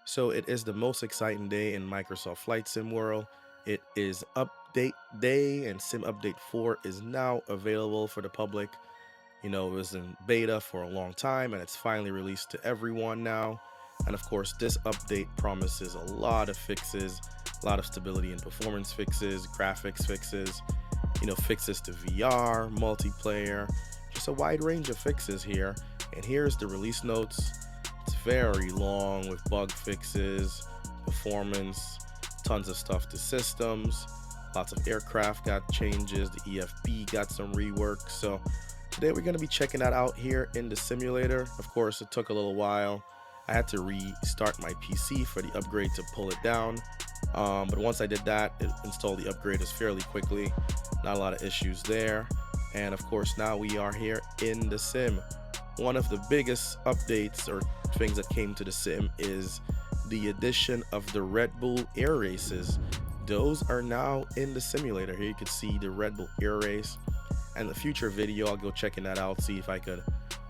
So it is the most exciting day in Microsoft Flight Sim world. It is update day and Sim Update 4 is now available for the public. It was in beta for a long time and it's finally released to everyone now. And of course, this update promises a lot of fixes, a lot of stability and performance fixes, graphics fixes, fixes to VR, multiplayer, just a wide range of fixes here. And here's the release notes. It's very long with bug fixes, performance, tons of stuff to systems, lots of aircraft got changes, the EFB got some rework. So today we're going to be checking that out here in the simulator. Of course, it took a little while. I had to restart my PC for the upgrade to pull it down. But once I did that, it installed the upgraders fairly quickly. Not a lot of issues there. And of course, now we are here in the sim. One of the biggest updates or things that came to the sim is the addition of the Red Bull air races. Those are now in the simulator. Here you can see the Red Bull air race. And the future video, I'll go checking that out, see if I could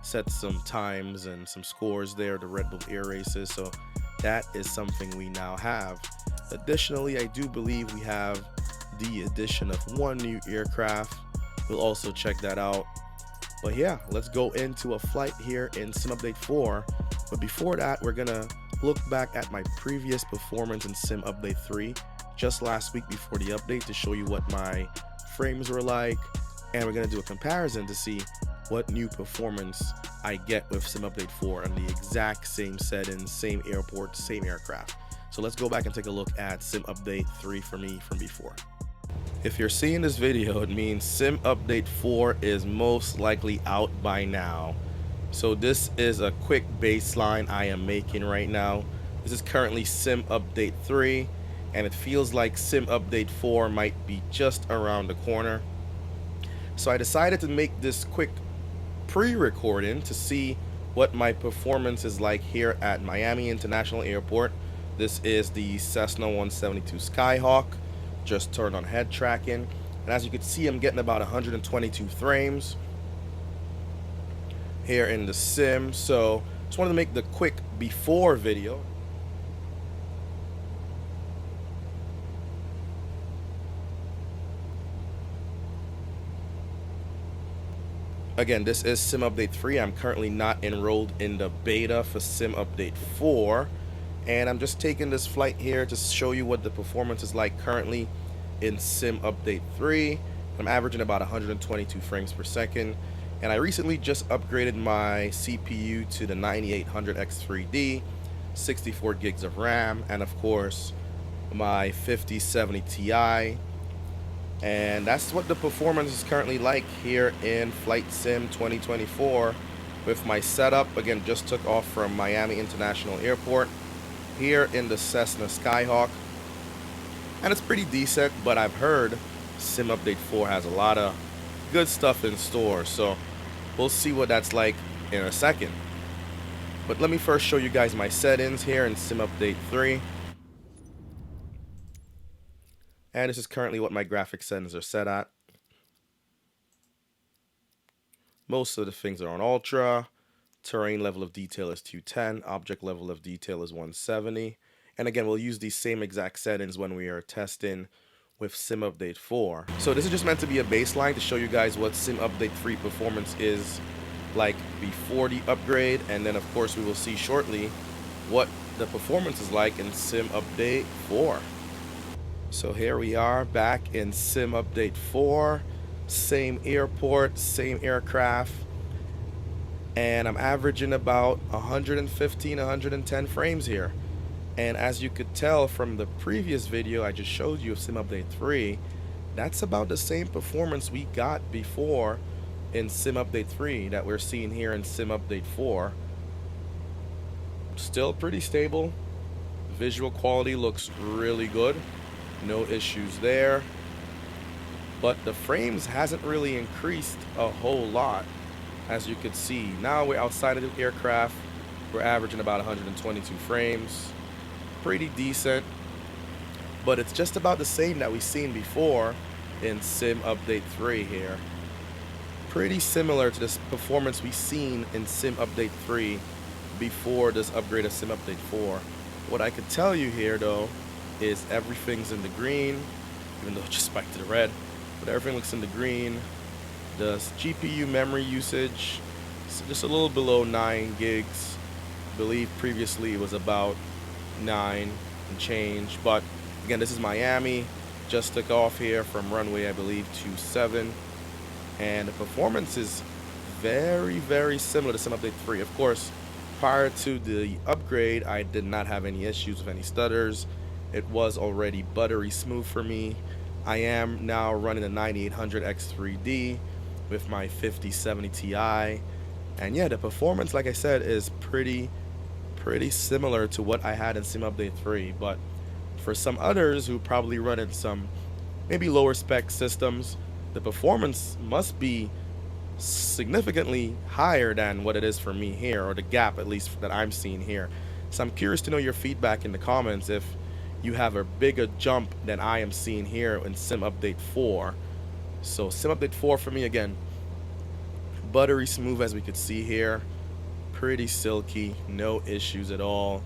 set some times and some scores there, the Red Bull air races. So that is something we now have. Additionally, I do believe we have the addition of one new aircraft. We'll also check that out. But yeah, let's go into a flight here in Sim Update 4. But before that, we're gonna look back at my previous performance in Sim Update 3 just last week before the update to show you what my frames were like. And we're gonna do a comparison to see what new performance I get with Sim Update 4 on the exact same settings, same airport, same aircraft. So let's go back and take a look at Sim Update 3 for me from before. If you're seeing this video, it means Sim Update 4 is most likely out by now. So this is a quick baseline I am making right now. This is currently Sim Update 3, and it feels like Sim Update 4 might be just around the corner. So I decided to make this quick pre-recording to see what my performance is like here at Miami International Airport. This is the Cessna 172 Skyhawk. Just turned on head tracking, and as you can see, I'm getting about 122 frames here in the sim. So just wanted to make the quick before video. Again, this is Sim Update 3. I'm currently not enrolled in the beta for Sim Update 4. And I'm just taking this flight here to show you what the performance is like currently in Sim Update 3. I'm averaging about 122 frames per second. And I recently just upgraded my CPU to the 9800X3D, 64 gigs of RAM, and of course my 5070 Ti. And that's what the performance is currently like here in Flight Sim 2024 with my setup. Again, just took off from Miami International Airport here in the Cessna Skyhawk, and it's pretty decent, but I've heard Sim Update 4 has a lot of good stuff in store, so we'll see what that's like in a second. But let me first show you guys my settings here in Sim Update 3. And this is currently what my graphics settings are set at. Most of the things are on Ultra. Terrain level of detail is 210. Object level of detail is 170. And again, we'll use these same exact settings when we are testing with Sim Update 4. So this is just meant to be a baseline to show you guys what Sim Update 3 performance is like before the upgrade. And then, of course, we will see shortly what the performance is like in Sim Update 4. So here we are back in Sim Update 4. Same airport, same aircraft. And I'm averaging about 115, 110 frames here. And as you could tell from the previous video I just showed you of Sim Update 3, that's about the same performance we got before in Sim Update 3 that we're seeing here in Sim Update 4. Still pretty stable. Visual quality looks really good. No issues there. But the frames hasn't really increased a whole lot. As you can see, now we're outside of the aircraft. We're averaging about 122 frames. Pretty decent. But it's just about the same that we've seen before in Sim Update 3 here. Pretty similar to this performance we've seen in Sim Update 3 before this upgrade of Sim Update 4. What I could tell you here though is everything's in the green, even though it just spiked to the red, but everything looks in the green. The GPU memory usage is just a little below 9 gigs. I believe previously it was about 9 and change, but again, this is Miami. Just took off here from runway, I believe, 27, and the performance is very, very similar to Sim Update 3. Of course, prior to the upgrade, I did not have any issues with any stutters. It was already buttery smooth for me. I am now running a 9800 X3D with my 5070 Ti, and yeah, the performance, like I said, is pretty similar to what I had in Sim Update 3. But for some others who probably run in some maybe lower spec systems, the performance must be significantly higher than what it is for me here, or the gap at least that I'm seeing here. So I'm curious to know your feedback in the comments if you have a bigger jump than I am seeing here in Sim Update 4. So Sim Update 4 for me, again, buttery smooth as we could see here, pretty silky, no issues at all.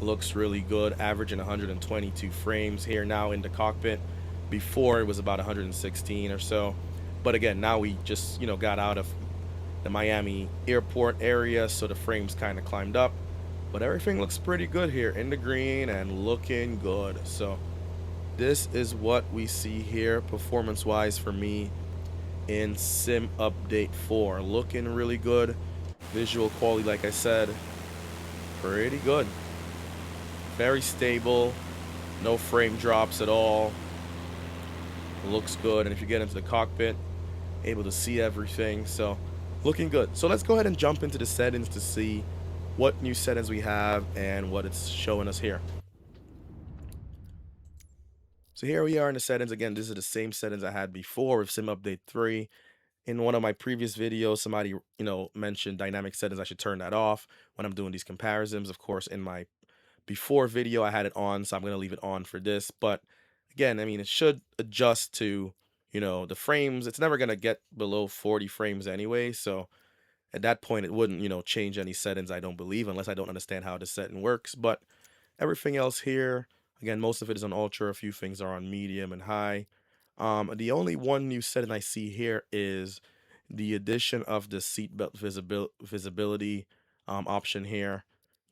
Looks really good, averaging 122 frames here now in the cockpit. Before it was about 116 or so. But again, now we just, got out of the Miami airport area, so the frames kind of climbed up. But everything looks pretty good here in the green and looking good. So this is what we see here performance-wise for me in Sim Update 4. Looking really good. Visual quality, like I said, pretty good. Very stable, no frame drops at all. Looks good, and if you get into the cockpit, able to see everything, so looking good. So let's go ahead and jump into the settings to see what new settings we have and what it's showing us here. So here we are in the settings. Again, this is the same settings I had before with Sim Update 3. In one of my previous videos, somebody, mentioned dynamic settings. I should turn that off when I'm doing these comparisons. Of course, in my before video, I had it on, so I'm going to leave it on for this. But again, I mean, it should adjust to, the frames. It's never going to get below 40 frames anyway. So at that point, it wouldn't, change any settings, I don't believe, unless I don't understand how the setting works. But everything else here, again, most of it is on ultra. A few things are on medium and high. The only one new setting I see here is the addition of the seatbelt visibility option here.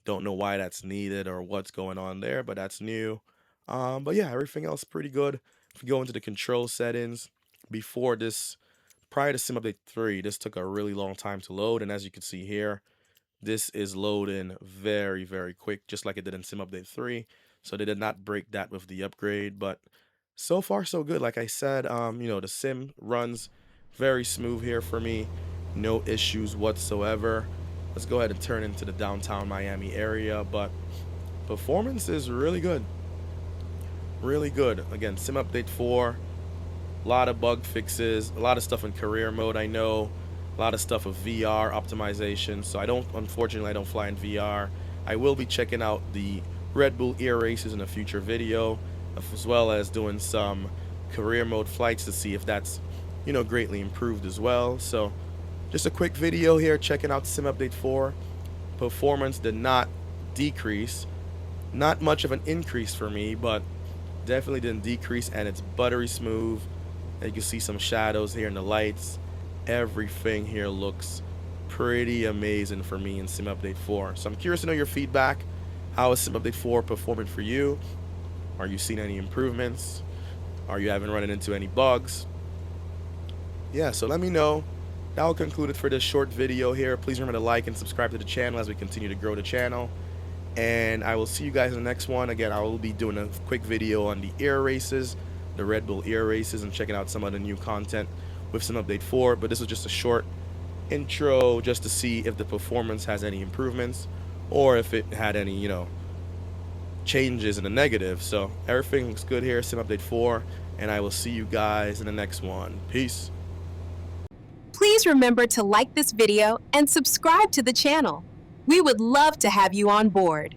Don't know why that's needed or what's going on there, but that's new. But yeah, everything else pretty good. If you go into the control settings, before this, prior to Sim Update 3, this took a really long time to load, and as you can see here, this is loading very, very quick, just like it did in Sim Update 3. So they did not break that with the upgrade, but so far so good. Like I said, the sim runs very smooth here for me. No issues whatsoever. Let's go ahead and turn into the downtown Miami area, but performance is really good. Really good. Again, Sim Update 4, a lot of bug fixes, a lot of stuff in career mode, I know. A lot of stuff with VR optimization. So unfortunately, I don't fly in VR. I will be checking out the Red Bull air races in a future video, as well as doing some career mode flights to see if that's, greatly improved as well. So just a quick video here checking out Sim Update 4. Performance did not decrease. Not much of an increase for me, but definitely didn't decrease, and it's buttery smooth. And you can see some shadows here in the lights. Everything here looks pretty amazing for me in Sim Update 4. So I'm curious to know your feedback. How is Sim Update 4 performing for you? Are you seeing any improvements? Are you having run into any bugs? Yeah, so let me know. That will conclude it for this short video here. Please remember to like and subscribe to the channel as we continue to grow the channel. And I will see you guys in the next one. Again, I will be doing a quick video on the air races, the Red Bull air races, and checking out some of the new content with Sim Update 4. But this was just a short intro just to see if the performance has any improvements or if it had any, changes in the negative. So everything looks good here, Sim Update 4, and I will see you guys in the next one. Peace. Please remember to like this video and subscribe to the channel. We would love to have you on board.